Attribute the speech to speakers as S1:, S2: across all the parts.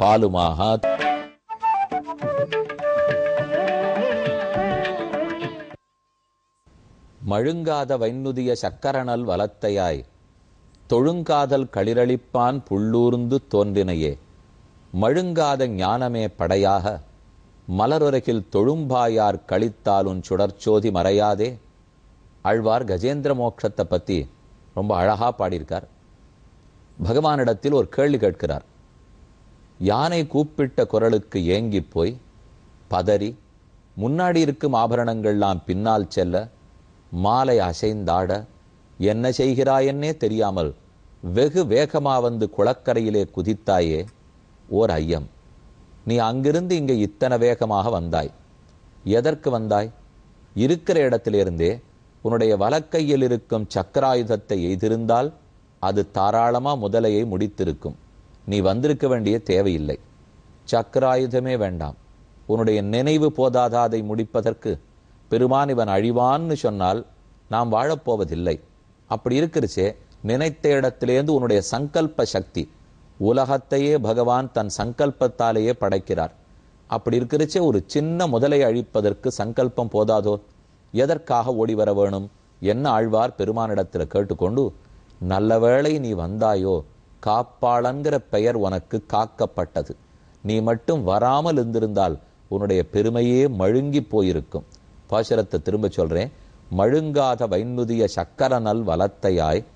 S1: பாலுமாக. மழுங்காத வைநுதிய சக்கரணல் வலத்தையாய் தொழுங்காதல் களிரளிப்பான் புள்ளூர்ந்து தோன்றினையே மழுங்காத ஞானமே படையாக மலருலகில் தொழும்பாயார் கழித்தாலுன் சுடர்ச்சோதி மறையாதே. ஆழ்வார் கஜேந்திர மோட்சத்தை பத்தி ரொம்ப அழகா பாடியிருக்கார். பகவானிடத்தில் ஒரு கேள்வி கேட்கிறார். யானை கூப்பிட்ட குரலுக்கு ஏங்கி போய் பதறி முன்னாடி இருக்கும் ஆபரணங்கள்லாம் பின்னால் செல்ல மாலை அசைந்தாட என்ன செய்கிறாயன்னே தெரியாமல் வெகு வேகமா வந்து குளக்கரையிலே குதித்தாயே. ஓர் ஐயம், நீ அங்கிருந்து இங்கே இத்தனை வேகமாக வந்தாய், எதற்கு வந்தாய்? இருக்கிற இடத்திலிருந்தே உன்னுடைய வலக்கையில் இருக்கும் சக்கராயுதத்தை எய்திருந்தால் அது தாராளமா முதலையை முடித்திருக்கும். நீ வந்திருக்க வேண்டிய தேவையில்லை. சக்கராயுதமே வேண்டாம், உன்னுடைய நினைவு போதாதா அதை முடிப்பதற்கு? பெருமான் இவன் அழிவான்னு சொன்னால் நாம் வாழப்போவதில்லை. அப்படி இருக்கிறச்சே நினைத்த இடத்திலேருந்து உன்னுடைய சங்கல்ப சக்தி, உலகத்தையே பகவான் தன் சங்கல்பத்தாலேயே படைக்கிறார். அப்படி இருக்கிறச்சே ஒரு சின்ன முதலை அழிப்பதற்கு சங்கல்பம் போதாதோ? எதற்காக ஓடி வர வேணும் என்ன ஆழ்வார் பெருமானிடத்தில் கேட்டுக்கொண்டு, நல்ல வேளை நீ வந்தாயோ, காப்பாளன்கிற பெயர் உனக்கு காக்கப்பட்டது. நீ மட்டும் வராமல் இருந்திருந்தால் உன்னுடைய பெருமையே மழுங்கி போயிருக்கும். பாசுரத்தை திரும்ப சொல்றேன். மழுங்காத வைநுதிய சக்கரநல் வலத்தையாய்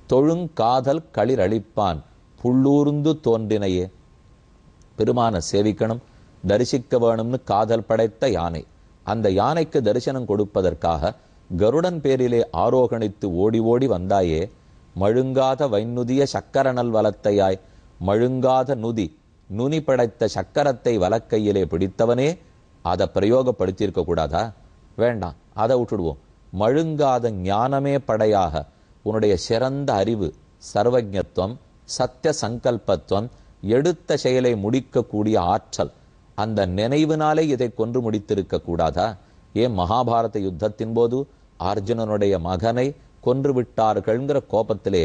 S1: தொழுங்காதல் களிரளிப்பான் புள்ளூர்ந்து தோன்றினையே. பெருமான சேவிக்கணும், தரிசிக்க வேணும்னு காதல் படைத்த யானை. அந்த யானைக்கு தரிசனம் கொடுப்பதற்காக கருடன் பேரிலே ஆரோகணித்து ஓடி ஓடி வந்தாயே. மழுங்காத வைநுதிய சக்கரநல் வலத்தையாய், மழுங்காத நுதி நுனி படைத்த சக்கரத்தை வலக்கையிலே பிடித்தவனே, அதை பிரயோகப்படுத்தியிருக்க கூடாதா? வேண்டாம், அதை விட்டுடுவோம். மழுங்காத ஞானமே படையாக உன்னுடைய சிறந்த அறிவு, சர்வஜத்துவம், சத்திய சங்கல்பத்துவம், எடுத்த செயலை முடிக்கக்கூடிய ஆற்றல், அந்த நினைவினாலே இதை கொன்று முடித்திருக்க கூடாதா? ஏன் மகாபாரத யுத்தத்தின் போது அர்ஜுனனுடைய மகனை கொன்று விட்டார்கள்ங்கிற கோபத்திலே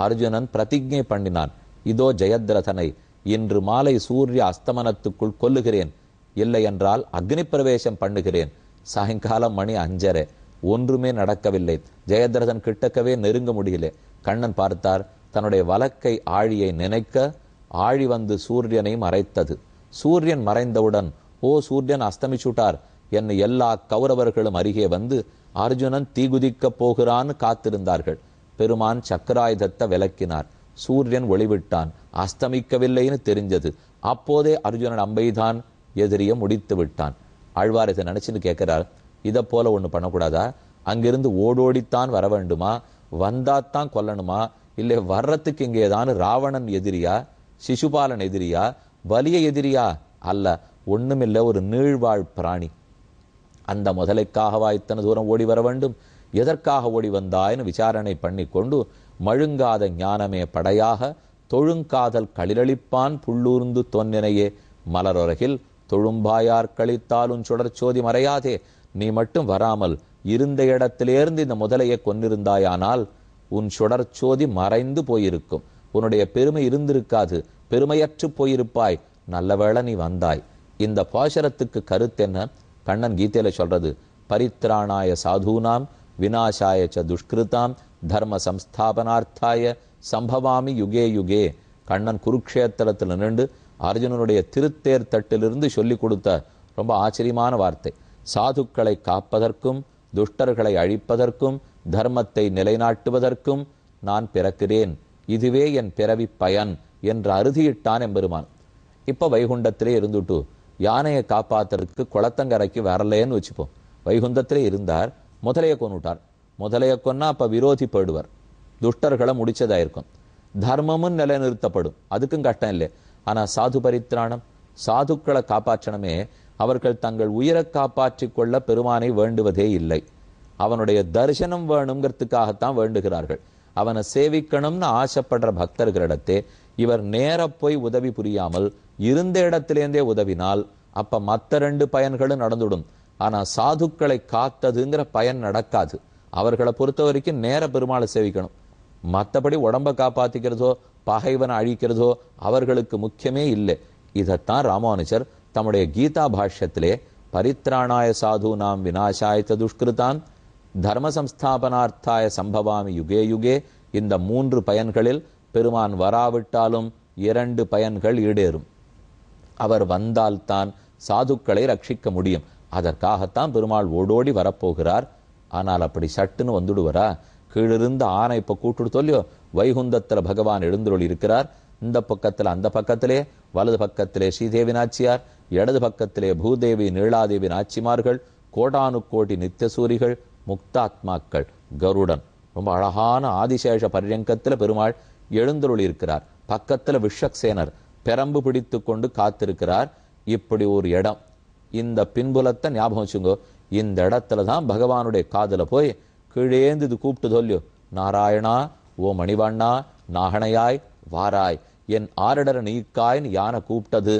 S1: அர்ஜுனன் பிரதிஜை பண்ணினான், இதோ ஜெயத்ரதனை இன்று மாலை சூரிய அஸ்தமனத்துக்குள் கொல்லுகிறேன், இல்லை என்றால் அக்னி பிரவேசம் பண்ணுகிறேன். சாயங்காலம் மணி 5:30, ஒன்றுமே நடக்கவில்லை. ஜெயத்ரதன் கிட்டக்கவே நெருங்க முடியல. கண்ணன் பார்த்தார், தன்னுடைய வலக்கை ஆழியை நினைக்க ஆழி வந்து சூரியனை மறைத்தது. சூரியன் மறைந்தவுடன், ஓ சூரியன் அஸ்தமிச்சுட்டார் என்னை எல்லா கௌரவர்களும் அருகே வந்து அர்ஜுனன் தீகுதிக்கப் போகிறான்னு காத்திருந்தார்கள். பெருமான் சக்கராயுதத்தை விலக்கினார். சூரியன் ஒளிவிட்டான், அஸ்தமிக்கவில்லைன்னு தெரிஞ்சது. அப்போதே அர்ஜுனன் அம்பைதான் எதிரிய முடித்து விட்டான். ஆழ்வார் இதை நினைச்சுன்னு கேட்கிறார், இதை போல ஒண்ணு பண்ணக்கூடாதா? அங்கிருந்து ஓடோடித்தான் வர வேண்டுமா? வந்தாத்தான் கொல்லணுமா? இல்லை வர்றதுக்கு இங்கே ஏதானு ராவணன் எதிரியா, சிசுபாலன் எதிரியா, வலிய எதிரியா? அல்ல, ஒண்ணுமில்ல, ஒரு நீழ்வாழ் பிராணி. அந்த முதலைக்காகவா இத்தனை தூரம் ஓடி வர வேண்டும்? எதற்காக ஓடி வந்தாய்னு விசாரணை பண்ணி கொண்டு, மழுங்காத ஞானமே படையாக தொழுங்காதல் களிரளிப்பான் புள்ளூர்ந்து தோன்றினையே. மலரொரகில் தொழும்பாயார் கழித்தாலும் சுடர்ச்சோதி மறையாதே. நீ மட்டும் வராமல் இருந்த இடத்திலேருந்து இந்த முதலையை கொன்னிருந்தாயானால் உன் சுடர்ச்சோதி மறைந்து போயிருக்கும். உன்னுடைய பெருமை இருந்திருக்காது, பெருமையற்று போயிருப்பாய். நல்லவேளை நீ வந்தாய். இந்த பாசுரத்துக்கு கருத்து என்ன? கண்ணன் கீதையில சொல்றது, பரித்ராணாய சாதூனாம் விநாசாய ச துஷ்கிருதாம் தர்ம சம்ஸ்தாபனார்த்தாய சம்பவாமி யுகே யுகே. கண்ணன் குருக்ஷேத்திரத்தில் நின்று அர்ஜுனனுடைய திருத்தேர் தட்டிலிருந்து சொல்லி கொடுத்த ரொம்ப ஆச்சரியமான வார்த்தை. சாதுக்களை காப்பதற்கும் துஷ்டர்களை அழிப்பதற்கும் தர்மத்தை நிலைநாட்டுவதற்கும் நான் பிறக்கிறேன், இதுவே என் பிறவி பயன் என்று அறுதியிட்டான் எம்பெருமான். இப்ப வைகுண்டத்திலே இருந்துட்டு யானையை காப்பாத்துறதுக்கு குளத்தங்கரைக்கு வரலேன்னு வச்சுப்போம். வைகுண்டத்திலே இருந்தார், முதலையை கொன்னுட்டார். முதலையை கொன்னா அப்ப விரோதி போயிடுவார், துஷ்டர்களை முடிச்சதாயிருக்கும். தர்மமும் நிலைநிறுத்தப்படும், அதுக்கும் கஷ்டம் இல்லை. ஆனா சாது பரித்ராணம், சாதுக்களை காப்பாற்றணுமே, அவர்கள் தங்கள் உயிரை காப்பாற்றிக் கொள்ள பெருமானை வேண்டுவதே இல்லை. அவனுடைய தரிசனம் வேணுங்கிறதுக்காகத்தான் வேண்டுகிறார்கள். அவனை சேவிக்கணும்னு ஆசைப்படுற பக்தர்களிடத்தே இவர் நேர போய் உதவி புரியாமல் இருந்த இடத்திலேருந்தே உதவினால் அப்ப மற்ற 2 பயன்களும் நடந்துடும். ஆனா சாதுக்களை காத்ததுங்கிற பயன் நடக்காது. அவர்களை பொறுத்த வரைக்கும் நேர பெருமாளை சேவிக்கணும். மற்றபடி உடம்பை காப்பாத்திக்கிறதோ பகைவனை அழிக்கிறதோ அவர்களுக்கு முக்கியமே இல்லை. இதைத்தான் ராமானுஜர் தம்முடைய கீதா பாஷ்யத்திலே பரித்ராணாய சாதுனாம் விநாசாய துஷ்கிருதான் தர்ம சம்ஸ்தாபனார்த்தாய சம்பவாமி யுகே யுகே, இந்த 3 பயன்களில் பெருமான் வராவிட்டாலும் 2 பயன்கள் ஈடேறும். அவர் வந்தால்தான் சாதுக்களை ரட்சிக்க முடியும். அதற்காகத்தான் பெருமாள் ஓடோடி வரப்போகிறார். ஆனால் அப்படி சட்டுன்னு வந்துடுவரா? கீழிருந்து ஆனை இப்ப கூட்டுடு சொல்லியோ, வைகுந்தத்துல பகவான் எழுந்தருள் இருக்கிறார். இந்த பக்கத்துல அந்த பக்கத்திலே, வலது பக்கத்திலே ஸ்ரீதேவி நாச்சியார், இடது பக்கத்திலே பூதேவி நீளாதேவி நாச்சிமார்கள், கோடானு கோடி நித்தியசூரிகள், முக்தாத்மாக்கள், கருடன். ரொம்ப அழகான ஆதிசேஷ பர்யங்கத்துல பெருமாள் எழுந்தருள் இருக்கிறார். பக்கத்துல விஷக்சேனர் பெரம்பு பிடித்து கொண்டு காத்திருக்கிறார். இப்படி ஒரு இடம். இந்த பின்புலத்தை ஞாபகம் வச்சுங்கோ. இந்த இடத்துலதான் பகவானுடைய காதல போய் கீழேந்து இது கூப்பிட்டு சொல்லியோ, நாராயணா ஓ மணிவண்ணா நாகணையாய் வாராய் என் ஆரிடர நீக்காய்னு யானை கூப்பிட்டது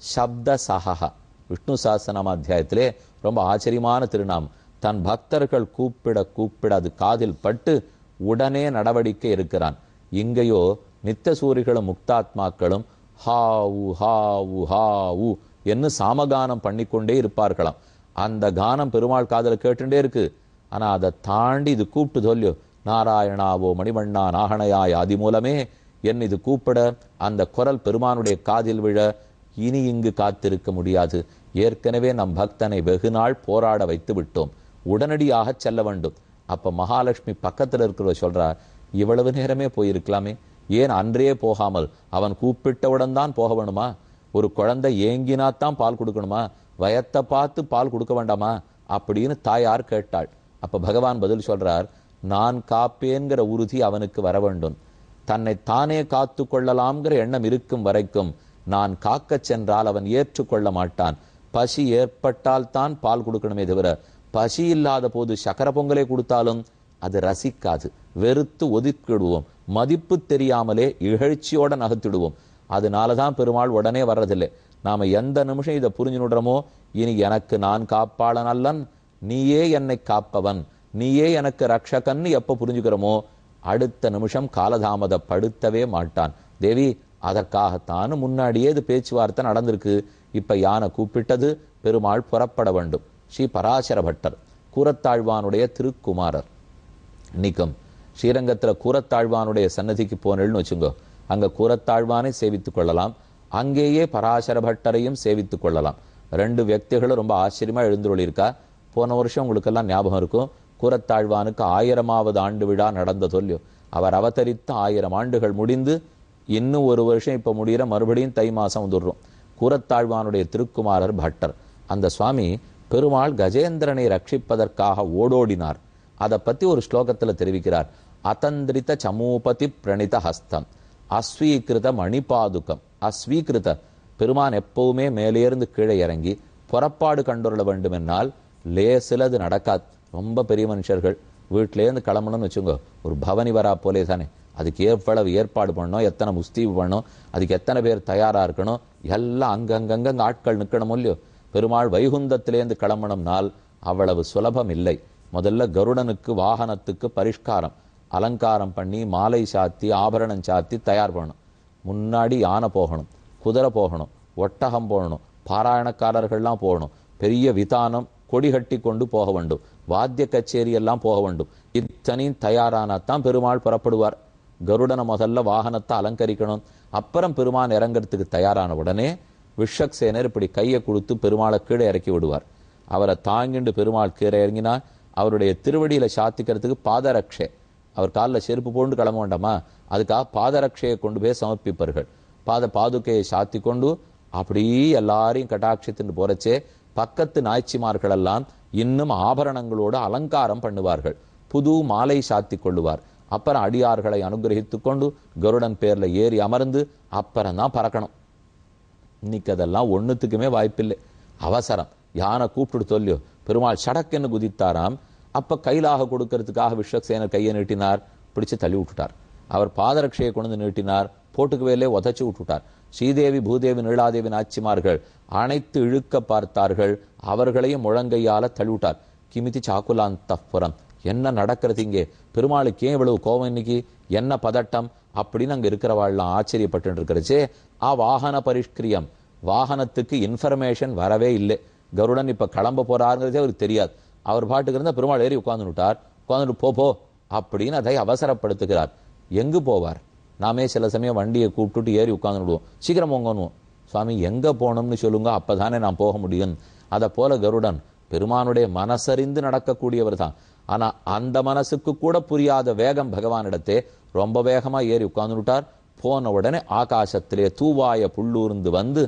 S1: சப்த சஹா. விஷ்ணு சாஸ்திரநாம அத்தியாயத்திலே ரொம்ப ஆச்சரியமான திருநாமம். தன் பக்தர்கள் கூப்பிட கூப்பிட அது காதில் பட்டு உடனே நடவடிக்கை இருக்கிறான். இங்கேயோ நித்தியசூரிகளும் முக்தாத்மாக்களும் ஹாவு ஹாவு ஹாவு என்று சாமகானம் பண்ணிக்கொண்டே இருப்பார்களாம். அந்த கானம் பெருமாள் காதல கேட்டுட்டே இருக்கு. ஆனா அதை தாண்டி இது கூப்பிட்டு சொல்லியோ, நாராயணாவோ மணிவண்ணா நாகணையாய் ஆதி மூலமே என் இது கூப்பிட அந்த குரல் பெருமானுடைய காதில் விழ இனி இங்கு காத்திருக்க முடியாது. ஏற்கனவே நம் பக்தனை வெகு நாள் போராட வைத்து விட்டோம், உடனடியாக செல்ல வேண்டும். அப்ப மகாலட்சுமி பக்கத்துல இருக்கிற சொல்றார், இவ்வளவு நேரமே போயிருக்கலாமே, ஏன் அன்றே போகாமல் அவன் கூப்பிட்டவுடன் தான் போக வேணுமா? ஒரு குழந்தை ஏங்கினாத்தான் பால் கொடுக்கணுமா? வயத்தை பார்த்து பால் கொடுக்க வேண்டாமா அப்படின்னு தாயார் கேட்டாள். அப்ப பகவான் பதில் சொல்றார், நான் காப்பேன்கிற உறுதி அவனுக்கு வர வேண்டும். தன்னை தானே காத்து கொள்ளலாம்ங்கிற எண்ணம் இருக்கும் வரைக்கும் நான் காக்க சென்றால் அவன் ஏற்றுக்கொள்ள மாட்டான். பசி ஏற்பட்டால் தான் பால் கொடுக்கணுமே தவிர, பசி இல்லாத போது சக்கர பொங்கலை கொடுத்தாலும் அது ரசிக்காது. வெறுத்து ஒதுக்கிடுவோம். மதிப்பு தெரியாமலே இகழ்ச்சியோட நகர்த்திடுவோம். அதனாலதான் பெருமாள் உடனே வர்றதில்லை. நாம எந்த நிமிஷம் இதை புரிஞ்சுடுறோமோ, இனி எனக்கு நான் காப்பாளன் அல்லன், நீயே என்னை காப்பவன், நீயே எனக்கு ரக்ஷகன்னு எப்ப புரிஞ்சுக்கிறோமோ அடுத்த நிமிஷம் காலதாமதப்படுத்தவே மாட்டான். தேவி அதற்காகத்தான் முன்னாடியே இது பேச்சுவார்த்தை நடந்திருக்கு. இப்ப யானை கூப்பிட்டது, பெருமாள் புறப்பட வேண்டும். ஸ்ரீ பராசர பட்டர் கூரத்தாழ்வானுடைய திருக்குமாரர். இன்னைக்கும் ஸ்ரீரங்கத்துல கூரத்தாழ்வானுடைய சன்னதிக்கு போனேன்னு வச்சுங்கோ, அங்க கூரத்தாழ்வானை சேவித்துக் கொள்ளலாம், அங்கேயே பராசர பட்டரையும் சேவித்துக் கொள்ளலாம். 2 வியக்திகளும் ரொம்ப ஆச்சரியமா எழுந்துள்ளிருக்கா. போன வருஷம் உங்களுக்கெல்லாம் ஞாபகம் இருக்கும், கூரத்தாழ்வானுக்கு 1000வது ஆண்டு விழா நடந்த சொல்லியோ. அவர் அவதரித்த 1000 ஆண்டுகள் முடிந்து இன்னும் ஒரு வருஷம் இப்ப முடிகிற மறுபடியும் தை மாசம் வந்துடுறோம். கூரத்தாழ்வானுடைய திருக்குமாரர் பட்டர். அந்த சுவாமி பெருமாள் கஜேந்திரனை ரட்சிப்பதற்காக ஓடோடினார். அதை பத்தி ஒரு ஸ்லோகத்துல தெரிவிக்கிறார். அதந்திரித சமூபதி பிரணித ஹஸ்தம் அஸ்வீகிருத மணிபாதுகம். அஸ்வீகிருத பெருமான் எப்பவுமே மேலேருந்து கீழே இறங்கி புறப்பாடு கண்டுள்ள வேண்டும் என்னால் லேசில் அது நடக்காது. ரொம்ப பெரிய மனுஷர்கள் வீட்டிலேருந்து கிளம்பணும்னு வச்சுங்க, ஒரு பவனி வரா போலே தானே, அதுக்கு எவ்வளவு ஏற்பாடு பண்ணணும், எத்தனை முஸ்தீவு பண்ணணும், அதுக்கு எத்தனை பேர் தயாரா இருக்கணும், எல்லாம் அங்கங்க ஆட்கள் நிற்கணும் இல்லையோ. பெருமாள் வைகுந்தத்திலேருந்து கிளம்பணும்னால் அவ்வளவு சுலபம் இல்லை. முதல்ல கருடனுக்கு வாகனத்துக்கு பரிஷ்காரம், அலங்காரம் பண்ணி மாலை சாத்தி ஆபரணம் சாத்தி தயார் பண்ணணும். முன்னாடி யானை போகணும், குதிரை போகணும், ஒட்டகம் போகணும், பாராயணக்காரர்கள்லாம் போகணும், பெரிய விதானம் கொடி கட்டி கொண்டு போக வேண்டும், வாத்திய கச்சேரி எல்லாம் போக வேண்டும். இத்தனையும் தயாரானாத்தான் பெருமாள் புறப்படுவார். கருடனை முதல்ல வாகனத்தை அலங்கரிக்கணும். அப்புறம் பெருமான் இறங்கிறதுக்கு தயாரான உடனே விஷக்சேனர் இப்படி கையை கொடுத்து பெருமாளை கீழே இறக்கி விடுவார். அவரை தாங்கிண்டு பெருமாள் கீழே இறங்கினா அவருடைய திருவடியில சாத்திக்கிறதுக்கு பாதரக்ஷை, அவர் காலில் செருப்பு போண்டு கிளம்ப வேண்டாமா, அதுக்காக பாதரக்ஷையை கொண்டு போய் சமர்ப்பிப்பார்கள். பாதுகையை சாத்தி கொண்டு அப்படியே எல்லாரையும் கட்டாட்சித்துட்டு போறச்சே பக்கத்து நாய்ச்சிமார்கள் எல்லாம் இன்னும் ஆபரணங்களோடு அலங்காரம் பண்ணுவார்கள். புது மாலை சாத்தி கொள்ளுவார். அப்புறம் அடியார்களை அனுகிரகித்து கொண்டு கருடன் பேர்ல ஏறி அமர்ந்து அப்புறம் தான் பறக்கணும். இன்னைக்கு அதெல்லாம் ஒண்ணுத்துக்குமே வாய்ப்பில்லை. அவசரம். யானை கூப்பிட்டு சொல்லியோ, பெருமாள் சடக்கென்னு குதித்தாராம். அப்ப கைலாக கொடுக்கறதுக்காக விஷக்சேனர் கையை நீட்டினார், பிடிச்சு தள்ளி விட்டுட்டார். அவர் பாதரட்சையை கொண்டு நீட்டினார், போட்டுக்குவேலே உதச்சு விட்டுட்டார். ஸ்ரீதேவி பூதேவி நீளாதேவி நாச்சிமார்கள் அனைத்து இழுக்க பார்த்தார்கள், அவர்களையும் முழங்கையால தள்ளிவிட்டார். கிமிதி சாக்குலாந்தப்புறம், என்ன நடக்கிறது இங்கே, பெருமாளுக்கு ஏன் இவ்வளவு கோபம் இன்னைக்கு, என்ன பதட்டம் அப்படின்னு அங்க இருக்கிறவாள்லாம் ஆச்சரியப்பட்டு இருக்கிறச்சே. வாகன பரிஷ்கிரியம், வாகனத்துக்கு இன்ஃபர்மேஷன் வரவே இல்லை. கருடன் இப்ப கிளம்ப போறாருங்கிறதே அவருக்கு தெரியாது. அவர் பாட்டுக்கு இருந்தா பெருமாள் ஏறி உட்கார்ந்துட்டார். உட்கார்ந்துட்டு போ அப்படின்னு அதை அவசரப்படுத்துகிறார். எங்கு போவார்? நாமே சில சமயம் வண்டியை கூப்பிட்டுட்டு ஏறி உட்கார்ந்துடுவோம், சீக்கிரம் போங்கன்னுவோம். சுவாமி எங்க போகணும்னு சொல்லுங்க, அப்பதானே நான் போக முடியும். அதை போல கருடன் பெருமானுடைய மனசறிந்து நடக்கக்கூடியவர் தான். ஆனா அந்த மனசுக்கு கூட புரியாத வேகம் பகவானிடத்தே ரொம்ப வேகமா ஏறி உட்கார்ந்துட்டார். போன உடனே ஆகாசத்திலே தூவாய புள்ளூர்ந்து வந்து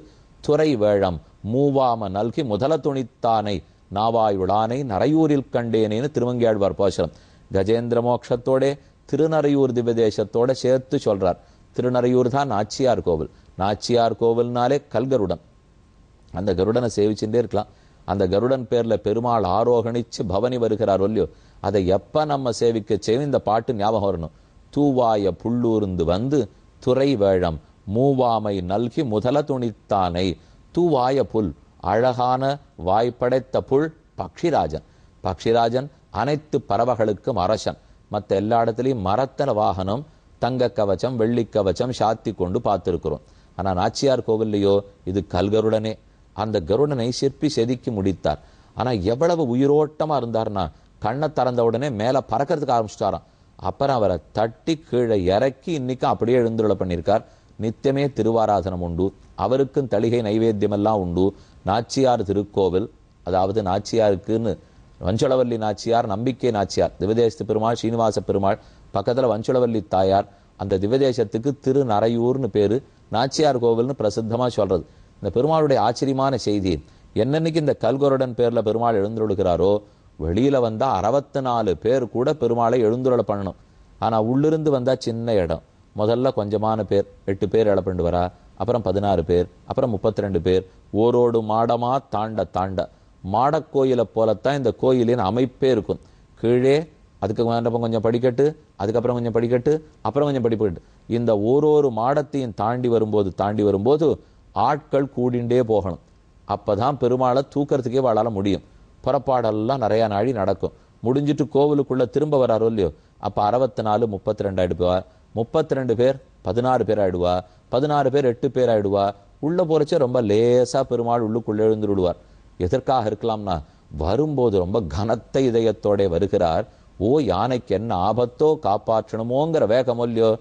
S1: துறை வேழம் மூவாம நல்கி முதல துணித்தானை நாவாயுளானை நரையூரில் கண்டேனேன்னு திருமங்கியாழ்வார் பாசுரம். கஜேந்திர மோட்சத்தோட திருநறையூர் திவ்யதேசத்தோட சேர்த்து சொல்றார். திருநறையூர் தான் நாச்சியார் கோவில். நாச்சியார் கோவில்னாலே கல்கருடன். அந்த கருடனை சேவிச்சுட்டே இருக்கலாம். அந்த கருடன் பேர்ல பெருமாள் ஆரோகணிச்சு பவனி வருகிறார் ஒல்லியோ, அதை எப்ப நம்ம சேவிக்க செய்யும் இந்த பாட்டு ஞாபகம் வரணும். தூவாய புள்ளூர்ந்து வந்து துறை வேழம் மூவாமை நல்கி முதல துணித்தானை. தூவாய புல், அழகான வாய்ப்படைத்த புல் பக்ஷிராஜன். பக்ஷிராஜன் அனைத்து பறவைகளுக்கும் அரசன். மற்ற எல்லா இடத்துலையும் மரத்தன வாகனம், தங்க கவச்சம், வெள்ளி கவச்சம் சாத்தி கொண்டு பார்த்திருக்கிறோம். ஆனா நாச்சியார் கோவில்லையோ இது கல்கருடனே. அந்த கருடனை சிற்பி செதுக்கி முடித்தார். ஆனா எவ்வளவு உயிரோட்டமா இருந்தார்னா, கண்ணை திறந்த உடனே மேல பறக்கிறதுக்கு ஆரம்பிச்சிட்டாராம். அப்புறம் அவரை தட்டி கீழே இறக்கி இன்னைக்கும் அப்படியே எழுந்துள்ள பண்ணியிருக்கார். நித்தியமே திருவாராதனம் உண்டு, அவருக்கும் தளிகை நைவேத்தியம் எல்லாம் உண்டு. நாச்சியார் திருக்கோவில், அதாவது நாச்சியாருக்குன்னு வஞ்சளவல்லி நாச்சியார், நம்பிக்கை நாச்சியார், திவதேசத்து பெருமாள், ஸ்ரீனிவாச பெருமாள், பக்கத்துல வஞ்சளவல்லி தாயார். அந்த திவதேசத்துக்கு திருநறையூர்னு பேரு, நாச்சியார் கோவில்னு பிரசித்தமா சொல்றது. இந்த பெருமாளுடைய ஆச்சரியமான செய்தி என்னன்னைக்கு இந்த கல்கருடன் பேர்ல பெருமாள் எழுந்துருளுகிறாரோ, வெளியில வந்தா 64 பேர் கூட பெருமாளை எழுந்துருள பண்ணணும். ஆனா உள்ளிருந்து வந்தா சின்ன இடம். முதல்ல கொஞ்சமான பேர், 8 பேர் எழப்பண்டு வரா, அப்புறம் 16 பேர், அப்புறம் 32 பேர். ஓரோடு மாடமா தாண்ட தாண்ட மாடக்கோயிலை போலத்தான் இந்த கோயிலின் அமைப்பே இருக்கும். கீழே அதுக்கு கொஞ்சம் படிக்கட்டு, அதுக்கப்புறம் கொஞ்சம் படிக்கட்டு, அப்புறம் கொஞ்சம் படிக்கட்டு. இந்த ஓரொரு மாடத்தையும் தாண்டி வரும்போது ஆட்கள் கூடிண்டே போகணும். அப்பதான் பெருமாளை தூக்கிறதுக்கே வாழால முடியும். புறப்பாடெல்லாம் நிறைய நாழி நடக்கும். முடிஞ்சிட்டு கோவிலுக்குள்ள திரும்ப வராரோ இல்லையோ, அப்ப 64 32 ஆயிடுவா. 32 பேர் 16 பேர் ஆயிடுவா. 16 பேர் 8 பேர் ஆயிடுவா. உள்ள போறச்சே ரொம்ப லேசா பெருமாள் உள்ளுக்குள்ள எழுந்து விடுவார். எதற்காக இருக்கலாம்னா, வரும்போது ரொம்ப கனத்த இதயத்தோட வருகிறார். ஓ, யானைக்கு என்ன ஆபத்தோ காப்பாற்றணுமோங்கிற வேகம் இல்லையோ,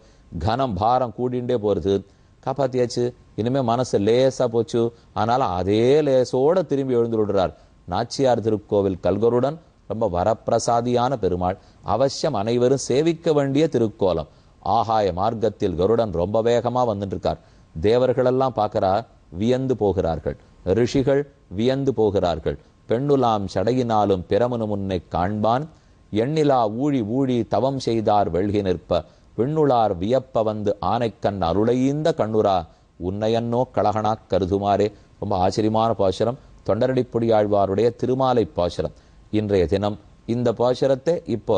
S1: கனம் பாரம் கூடிண்டே போறது. காப்பாத்தியாச்சு, இனிமே மனசு லேசா போச்சு. ஆனாலும் அதே லேசோட திரும்பி எழுந்து விடுறார். நாச்சியார் திருக்கோவில் கல்கருடன் ரொம்ப வரப்பிரசாதியான பெருமாள். அவசியம் அனைவரும் சேவிக்க வேண்டிய திருக்கோலம். ஆகாய மார்க்கத்தில் கருடன் ரொம்ப வேகமா வந்துட்டு இருக்கார். தேவர்களெல்லாம் பார்க்கிறா, வியந்து போகிறார்கள். ரிஷிகள் வியந்து போகிறார்கள். பெண்ணுலாம் சடையினாலும் பிறமுனு முன்னை காண்பான், எண்ணிலா ஊழி ஊழி தவம் செய்தார் வெள்கி நிற்ப, பெண்ணுளார் வியப்ப வந்து ஆனைக்கண் அருளையீந்த கண்ணுரா உன்னையன்னோ கழகனா கருதுமாறே. ரொம்ப ஆச்சரியமான பாசுரம். தொண்டரடிப்புடி ஆழ்வாருடைய திருமாலை பாசுரம். இன்றைய தினம் இந்த பாசுரத்தை இப்போ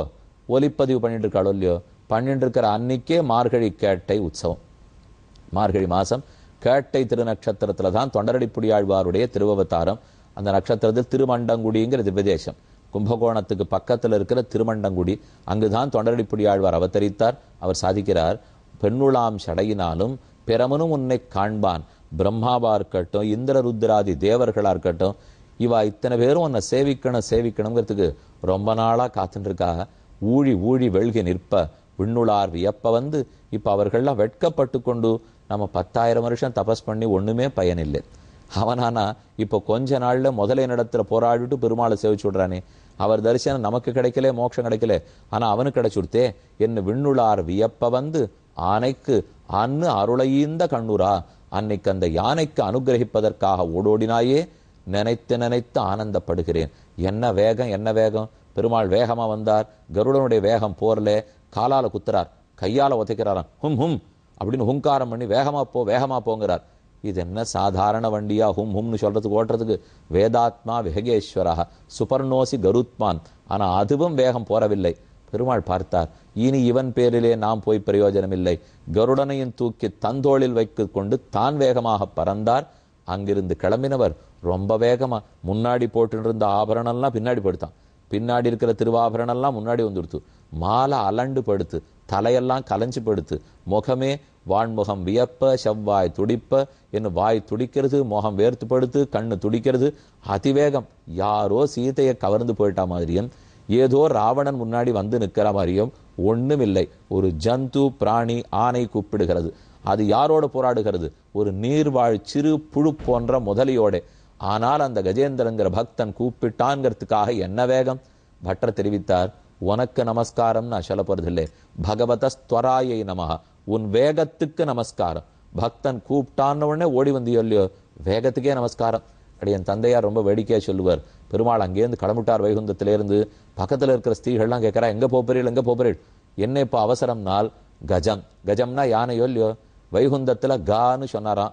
S1: ஒலிப்பதிவு பண்ணிட்டு இருக்காளோ இல்லையோ, பண்ணிட்டு இருக்கிற அன்னைக்கே மார்கழி கேட்டை உற்சவம். மார்கழி மாசம் கேட்டை திருநட்சத்திரத்துல தான் தொண்டரடிப்புடி ஆழ்வாருடைய திருவவதாரம். அந்த நட்சத்திரத்தில் திருமண்டங்குடிங்கிற திவ்யதேசம், கும்பகோணத்துக்கு பக்கத்தில் இருக்கிற திருமண்டங்குடி, அங்குதான் தொண்டரடிப்புடி ஆழ்வார் அவதரித்தார். அவர் சாதிக்கிறார், பெண்ணுளாம் சடையினாலும் பிறமனும் உன்னை காண்பான். பிரம்மாவா இருக்கட்டும், இந்திர ருத்ராதி தேவர்களா இருக்கட்டும், இவா இத்தனை பேரும் உன்னை சேவிக்கணுங்கிறதுக்கு ரொம்ப நாளா காத்துட்டு இருக்காக. ஊழி ஊழி வெள்கி நிற்ப விண்ணுளார் வியப்ப வந்து, இப்ப அவர்கள்லாம் வெட்கப்பட்டு கொண்டு, நம்ம 10,000 வருஷம் தபஸ் பண்ணி ஒண்ணுமே பயனில்லை. அவனானா இப்ப கொஞ்ச நாள்ல முதலை நடத்துல போராடிட்டு பெருமாளை சேவிச்சு விடுறானே, அவர் தரிசனம் நமக்கு கிடைக்கல, மோட்சம் கிடைக்கல, ஆனா அவனுக்கு கிடைச்சுடுத்தே. என்ன விண்ணுளார் வியப்ப வந்து ஆனைக்கு அன்னு அருளையீந்த கண்ணுரா, அன்னைக்கு அந்த யானைக்கு அனுகிரகிப்பதற்காக ஓடோடினாயே, நினைத்து நினைத்து ஆனந்தப்படுகிறேன். என்ன வேகம், என்ன வேகம்! பெருமாள் வேகமா வந்தார். கருடனுடைய வேகம் போர்ல காலால குத்துறார், கையால உதைக்கிறாராம். ஹும் ஹும் அப்படின்னு ஹுங்காரம் பண்ணி வேகமா போங்கிறார். இது என்ன சாதாரண வண்டியா ஹும் ஹும்னு சொல்றதுக்கு ஓட்டுறதுக்கு? வேதாத்மா வேகேஸ்வரா சுபர்ணோசி கருத்மான். ஆனா அதுவும் வேகம் போறவில்லை. பெருமாள் பார்த்தார், இனி இவன் பேரிலே நாம் போய் பிரயோஜனம் இல்லை. கருடனையும் தூக்கி தந்தோளில் வைத்து கொண்டு தான் வேகமாக பறந்தார். அங்கிருந்து கிளம்பினவர் ரொம்ப வேகமா முன்னாடி போட்டு இருந்த ஆபரணம்லாம் பின்னாடி படுத்தான். பின்னாடி இருக்கிற திருவாபரணம்லாம் முன்னாடி வந்துடுத்து. மாலை அலண்டு படுத்து, தலையெல்லாம் கலைஞ்சு படுத்து, முகமே வான்முகம் வியப்ப செவ்வாய் துடிப்ப என்று வாய் துடிக்கிறது, முகம் வேர்த்து படுத்து, கண்ணு துடிக்கிறது. அதிவேகம் யாரோ சீதையை கவர்ந்து போயிட்டா மாதிரியும், ஏதோ ராவணன் முன்னாடி வந்து நிற்கிற மாதிரியும் ஒண்ணுமில்லை. ஒரு ஜந்து பிராணி ஆணை கூப்பிடுகிறது. அது யாரோட போராடுகிறது? ஒரு நீர்வாழ் சிறு புழு போன்ற முதலையோட. ஆனால் அந்த கஜேந்திரங்கிற பக்தன் கூப்பிட்டான்ங்கிறதுக்காக என்ன வேகம்! பட்டர் தெரிவித்தார், உனக்கு நமஸ்காரம் நான் சொல்ல போறதில்லை, பகவத ஸ்வராயை நமக, உன் வேகத்துக்கு நமஸ்காரம். பக்தன் கூப்பிட்டான்னு உடனே ஓடி வந்தியோ இல்லையோ, வேகத்துக்கே நமஸ்காரம். அப்படி என் தந்தையார் ரொம்ப வேடிக்கையா சொல்லுவார். பெருமாள் அங்கேருந்து கிளம்பிட்டார் வைகுந்தத்திலேருந்து. பக்கத்துல இருக்கிற ஸ்திரீகள்லாம் கேட்கறா, எங்க போறீள் எங்க போறீள்? என்ன இப்போ அவசரம்னால், கஜம்னா யானையோ இல்லையோ, வைகுந்தத்துல கான்னு சொன்னாராம்.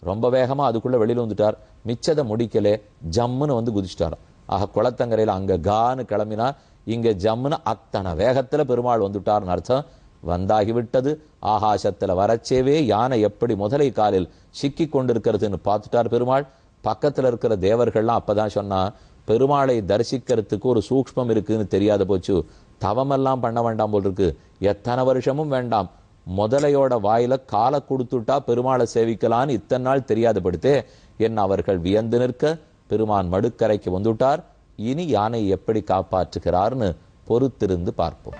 S1: ரொம்ப வேகமா அதுக்குள்ள வெளியில வந்துட்டார். மிச்சதை முடிக்கலே ஜம்முன்னு வந்து குதிச்சிட்டாராம். ஆக குளத்தங்கரையில அங்க கான்னு கிளம்பினா, இங்க ஜம்முன்னு அத்தனை வேகத்துல பெருமாள் வந்துட்டார்னு அர்த்தம். வந்தாகிவிட்டது. ஆகாசத்துல வரச்சேவே யானை எப்படி முதலை காலில் சிக்கி கொண்டிருக்கிறதுன்னு பார்த்துட்டார் பெருமாள். பக்கத்துல இருக்கிற தேவர்கள்லாம் அப்பதான் சொன்னா, பெருமாளை தரிசிக்கிறதுக்கு ஒரு சூக்ஷ்மம் இருக்குன்னு தெரியாத போச்சு. தவமெல்லாம் பண்ண வேண்டாம் போல் இருக்கு, எத்தனை வருஷமும் வேண்டாம், முதலையோட வாயில காலை கொடுத்துட்டா பெருமாளை சேவிக்கலான்னு இத்தனை நாள் தெரியாதபடுத்தே என்ன அவர்கள் வியந்து நிற்க பெருமான் மடுக்கரைக்கு வந்துட்டார். இனி யானை எப்படி காப்பாற்றுகிறார்னு பொறுத்திருந்து பார்ப்போம்.